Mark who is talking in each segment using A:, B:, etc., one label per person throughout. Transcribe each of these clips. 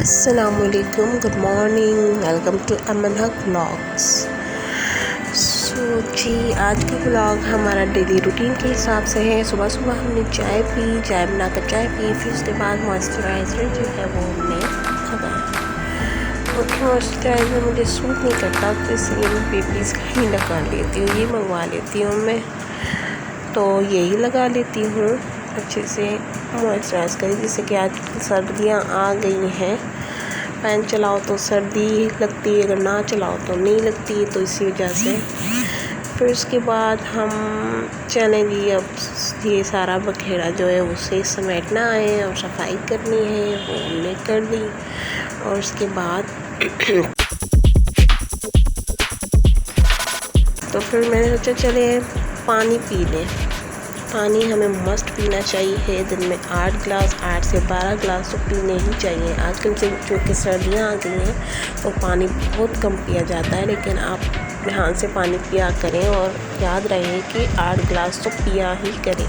A: अस्सलामुअलैकुम, good morning, welcome to अमन हक vlogs. सो जी, आज का व्लॉग हमारा डेली रूटीन के हिसाब से है। सुबह सुबह हमने चाय बनाकर चाय पी, फिर उसके बाद मॉइस्चराइज़र जो है वो हमने लगाया। और मॉइस्चराइज़र मुझे सूट नहीं करता, तो इसलिए मैं बेबीज़ का ही लगा लेती हूँ, ये मंगवा लेती हूँ मैं, तो यही लगा लेती हूँ अच्छे से मॉइस्चराइज़ करें। जैसे कि आज सर्दियाँ आ गई हैं, फ़ैन चलाओ तो सर्दी लगती है, अगर ना चलाओ तो नहीं लगती, तो इसी वजह से फिर उसके बाद हम चलें जी। अब ये सारा बखेड़ा जो है उसे समेटना है और सफाई करनी है, वो हमने कर दी। और उसके बाद तो फिर मैंने सोचा चले पानी पी लें। पानी हमें मस्ट पीना चाहिए, दिन में 8 से 12 गिलास तो पीने ही चाहिए। आजकल से चूँकि सर्दियाँ आ गई हैं तो पानी बहुत कम पिया जाता है, लेकिन आप ध्यान से पानी पिया करें और याद रहे कि 8 गिलास तो पिया ही करें।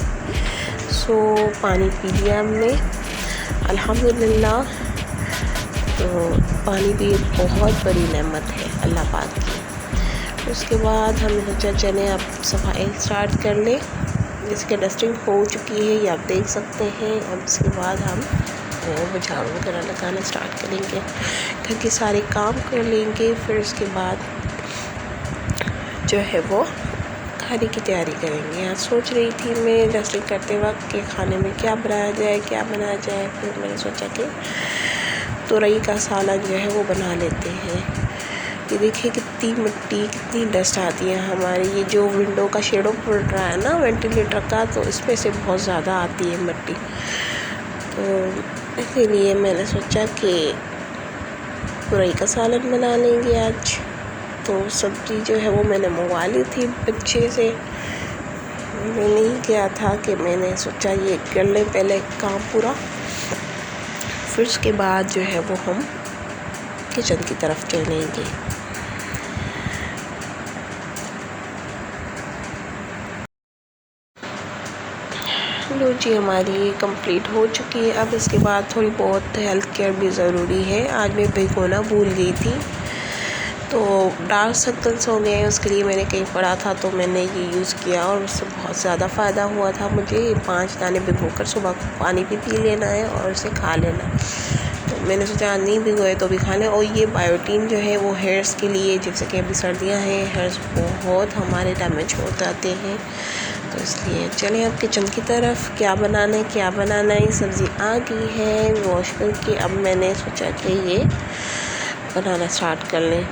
A: सो पानी पी लिया हमने अल्हम्दुलिल्लाह। तो पानी भी बहुत बड़ी नेमत है अल्लाह पाक की। उसके बाद हमने सोचा चलें अब सफाई स्टार्ट कर लें। जैसे कि डस्टिंग हो चुकी है, ये आप देख सकते हैं। अब इसके बाद हम झाड़ू वगैरह लगाना स्टार्ट करेंगे, घर के सारे काम कर लेंगे। फिर उसके बाद जो है वो खाने की तैयारी करेंगे। आज सोच रही थी मैं डस्टिंग करते वक्त कि खाने में क्या बनाया जाए। फिर मैंने सोचा कि तुरई का सालन जो है वो बना लेते हैं। ये देखिए कितनी मिट्टी, कितनी डस्ट आती है हमारे ये जो विंडो का शेडो पड़ रहा है ना वेंटिलेटर का, तो इसमें से बहुत ज़्यादा आती है मिट्टी। तो इसीलिए मैंने सोचा कि तुरई का सालन बना लेंगे आज। तो सब्ज़ी जो है वो मैंने मंगवा ली थी बच्चे से, मैंने नहीं किया था कि मैंने सोचा ये कर लें पहले काम पूरा, फिर उसके बाद जो है वो हम किचन की तरफ चलेंगे। लो जी, हमारी कंप्लीट हो चुकी है। अब इसके बाद थोड़ी बहुत हेल्थ केयर भी ज़रूरी है। आज मैं भिगोना भूल गई थी, तो डार्क सर्कल्स हो गए, उसके लिए मैंने कहीं पढ़ा था तो मैंने ये यूज़ किया और उससे बहुत ज़्यादा फ़ायदा हुआ था मुझे। 5 दाने भिगोकर सुबह पानी भी पी लेना है और उसे खा लेना। तो मैंने सोचा नहीं भिगोए तो भी खा लें। और ये बायोटीन जो है वो हेयर्स के लिए, जैसे कि अभी सर्दियाँ हैं, हेयर्स बहुत हमारे डैमेज हो जाते हैं, तो इसलिए चलें अब किचन की तरफ। क्या बनाना है। सब्ज़ी आ गई है वॉश करके, अब मैंने सोचा कि ये बनाना स्टार्ट कर लें।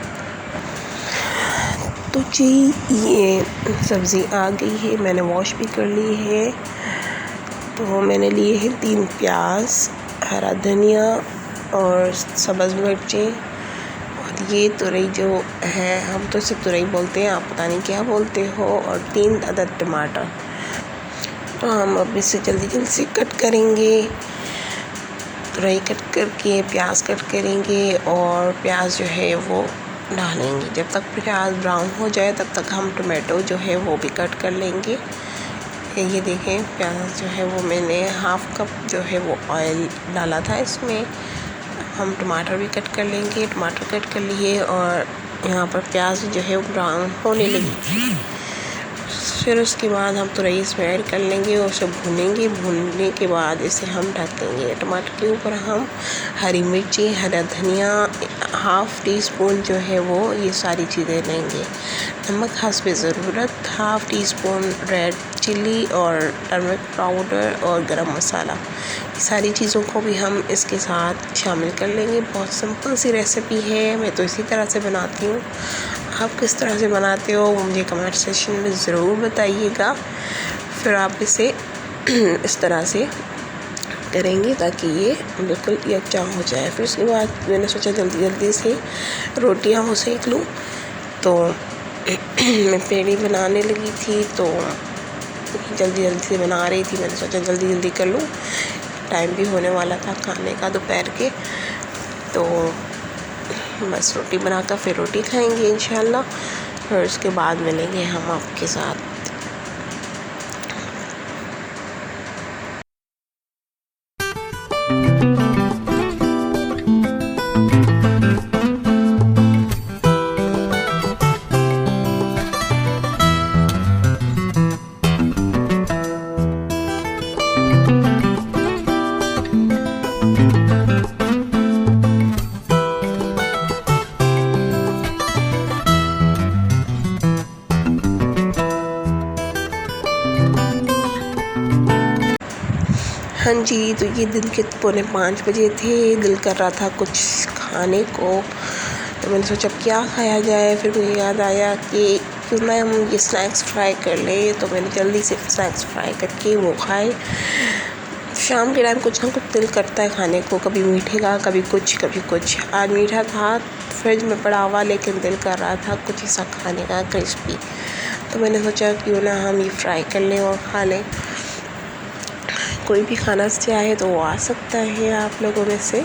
A: तो जी, ये सब्ज़ी आ गई है, मैंने वॉश भी कर ली है। तो मैंने लिए हैं 3 प्याज, हरा धनिया और सब्ज़ मिर्चें, और ये तुरई जो है, हम तो इसे तुरई बोलते हैं, आप पता नहीं क्या बोलते हो, और 3 अदद टमाटर। तो हम अब इसे जल्दी से कट करेंगे। तुरई कट करके प्याज कट करेंगे और प्याज जो है वो डालेंगे। जब तक प्याज ब्राउन हो जाए तब तक हम टमाटो जो है वो भी कट कर लेंगे। ये देखें, प्याज जो है वो मैंने 1/2 कप जो है वो ऑयल डाला था इसमें। हम टमाटर भी कट कर लेंगे। टमाटर कट कर लिए और यहाँ पर प्याज जो है वो ब्राउन होने लगी। फिर उसके बाद हम तुरई इसमें ऐड कर लेंगे और उसे भूनेंगे। भूनने के बाद इसे हम ढक देंगे। टमाटर के ऊपर हम हरी मिर्ची, हरा धनिया, 1/2 टीस्पून जो है वो ये सारी चीज़ें लेंगे। नमक हस्बे ज़रूरत, 1/2 टीस्पून रेड चिली और टर्मरिक पाउडर और गरम मसाला, ये सारी चीज़ों को भी हम इसके साथ शामिल कर लेंगे। बहुत सिंपल सी रेसिपी है, मैं तो इसी तरह से बनाती हूँ। आप किस तरह से बनाते हो वो मुझे कमेंट सेक्शन में ज़रूर बताइएगा। फिर आप इसे इस तरह से करेंगे ताकि ये बिल्कुल यकजा हो जाए। फिर उसके बाद मैंने सोचा जल्दी से रोटियां हो सेक लूँ, तो मैं पेड़ी बनाने लगी थी, तो जल्दी से बना रही थी। मैंने सोचा जल्दी कर लूँ, टाइम भी होने वाला था खाने का दोपहर के। तो बस रोटी बनाकर फिर रोटी खाएंगे इंशाल्लाह। फिर उसके बाद मिलेंगे हम आपके साथ। जी, तो ये दिन के 4:45 थे। दिल कर रहा था कुछ खाने को, तो मैंने सोचा क्या खाया जाए। फिर मुझे याद आया कि क्यों ना हम ये स्नैक्स फ्राई कर लें, तो मैंने जल्दी से स्नैक्स फ्राई करके वो खाए। शाम के टाइम कुछ ना कुछ दिल करता है खाने को, कभी मीठे का, कभी कुछ। आज मीठा था फ्रिज में पड़ा हुआ, लेकिन दिल कर रहा था कुछ ऐसा खाने का क्रिस्पी, तो मैंने सोचा क्यों ना हम ये फ्राई कर लें और खा लें। कोई भी खाना चाहे तो वो आ सकता है आप लोगों में से,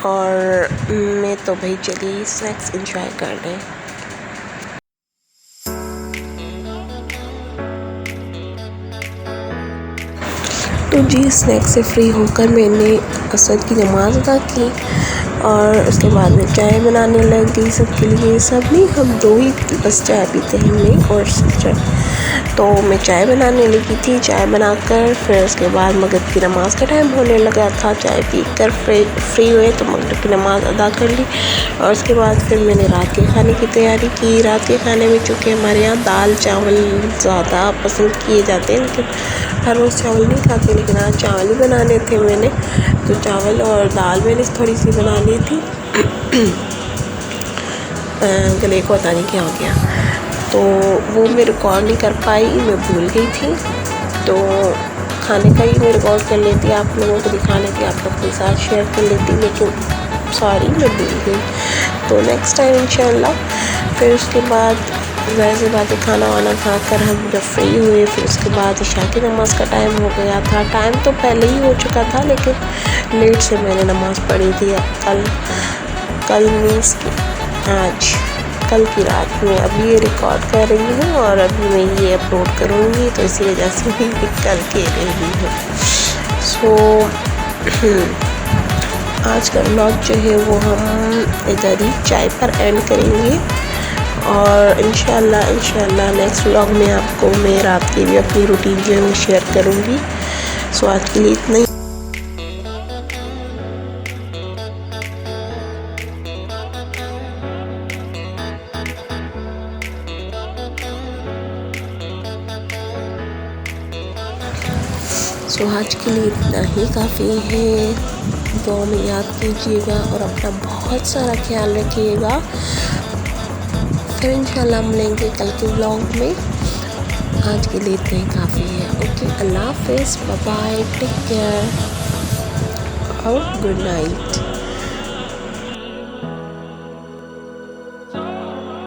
A: और मैं तो भाई चलिए स्नैक्स एंजॉय कर लें। तो जी, स्नैक्स से फ्री होकर मैंने असर की नमाज़ अदा की और उसके बाद में चाय बनाने लग गई सबके लिए। सब नहीं, हम 2 ही बस चाय पीते हैं, मैं और सिस्टर। तो मैं चाय बनाने लगी थी। चाय बनाकर फिर उसके बाद मगरिब की नमाज़ का टाइम होने लगा था। चाय पीकर फ्री हुए तो मगरिब की नमाज़ अदा कर ली, और उसके बाद फिर मैंने रात के खाने की तैयारी की। रात के खाने में चूँकि हमारे यहाँ दाल चावल ज़्यादा पसंद किए जाते हैं, लेकिन हर रोज़ चावल नहीं खाते, लेकिन आज चावल ही बनाने थे मैंने, तो चावल और दाल मैंने थोड़ी सी बना ली थी। गले को पता नहीं क्या हो गया, तो वो मैं रिकॉर्ड नहीं कर पाई, मैं भूल गई थी। तो खाने का ही मैं रिकॉर्ड कर लेती, आप लोगों को दिखा लेती, आप लोग के साथ शेयर कर लेती, लेकिन सॉरी मैं भूल गई। तो नेक्स्ट टाइम इंशाल्लाह। फिर उसके बाद वैसे बातें खाना वाना खाकर हम जब फ्री हुए, फिर उसके बाद इशा की नमाज़ का टाइम हो गया था। टाइम तो पहले ही हो चुका था, लेकिन लेट से मैंने नमाज़ पढ़ी थी। कल मीन्स आज कल की रात में अभी ये रिकॉर्ड कर रही हूँ और अभी मैं ये अपलोड करूँगी, तो इसी वजह से मैं कल के रही हूँ। सो आज का व्लॉग जो है वो हम इधर ही चाय पर एंड करेंगे, और इंशाल्लाह नेक्स्ट व्लॉग में आपको मैं रात की भी अपनी रूटीन जो है वो शेयर करूँगी। सो आज के लिए इतना ही। सो आज के लिए इतना ही काफ़ी है। दुआ में याद कीजिएगा और अपना बहुत सारा ख्याल रखिएगा। फिर इंशाल्लाह मिलेंगे कल के व्लॉग में। आज के लिए इतना ही काफ़ी है। ओके, अल्लाह हाफ़िज़, बाय बाय, टेक केयर और गुड नाइट।